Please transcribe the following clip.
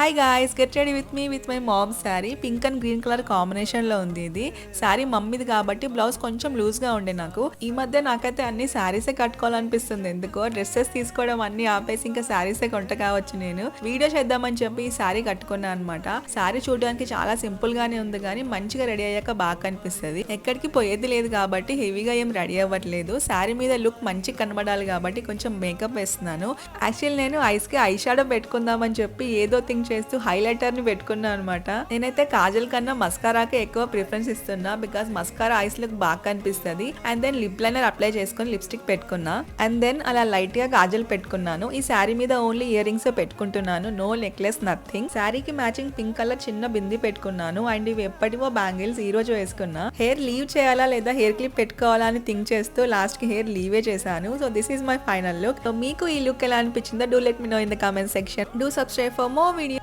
Hi guys, get ready with me with my mom sari. Pink and green colour కాంబినేషన్లో ఉంది ఇది. శారీ మమ్మీది కాబట్టి blouse కొంచెం లూజ్గా ఉండే నాకు. ఈ మధ్య నాకైతే అన్ని శారీసే కట్టుకోవాలనిపిస్తుంది. ఎందుకో డ్రెస్సెస్ తీసుకోవడం అన్ని ఆపేసి ఇంకా శారీసే కొంట కావచ్చు. నేను వీడియో చేద్దామని చెప్పి ఈ శారీ కట్టుకున్నాను అనమాట. శారీ చూడడానికి చాలా సింపుల్ గానే ఉంది కానీ మంచిగా రెడీ అయ్యాక బాగా కనిపిస్తుంది. ఎక్కడికి పోయేది లేదు కాబట్టి హెవీగా ఏం రెడీ అవ్వట్లేదు. శారీ మీద లుక్ మంచిగా కనబడాలి కాబట్టి కొంచెం మేకప్ వేస్తున్నాను. యాక్చువల్లీ నేను ఐస్ కి ఐ షాడో పెట్టుకుందామని చెప్పి ఏదో థింక్ చేస్తూ హైలైటర్ ని పెట్టుకున్నా అనమాట. నేనైతే కాజల్ కన్నా మస్కారాకే ఎక్కువ ప్రిఫరెన్స్ ఇస్తున్నా. బికాస్ మస్కారా ఐస్ లుక్ బాగా కనిపిస్తుంది. And then lip liner apply చేసుకుని లిప్స్టిక్ పెట్టుకున్నా. అండ్ దెన్ అలా లైట్ గా కాజల్ పెట్టుకున్నాను. ఈ శారీ మీద ఓన్లీ ఇయర్ రింగ్స్ పెట్టుకుంటున్నాను. No necklace, nothing. శారీకి మ్యాచింగ్ పింక్ కలర్ చిన్న బింది పెట్టుకున్నాను. అండ్ ఇవి ఎప్పటివో బ్యాంగిల్స్ ఈ రోజు వేసుకున్నా. హెయిర్ లీవ్ చేయాలా లేదా హెయిర్ క్లిప్ పెట్టుకోవాలా అని థింక్ చేస్తూ లాస్ట్ కి హెయిర్ లీవే చేశాను. So this is my final look. సో మీకు ఈ లుక్ ఎలా అనిపించిందో do let me know in the comment section. Do subscribe for more video.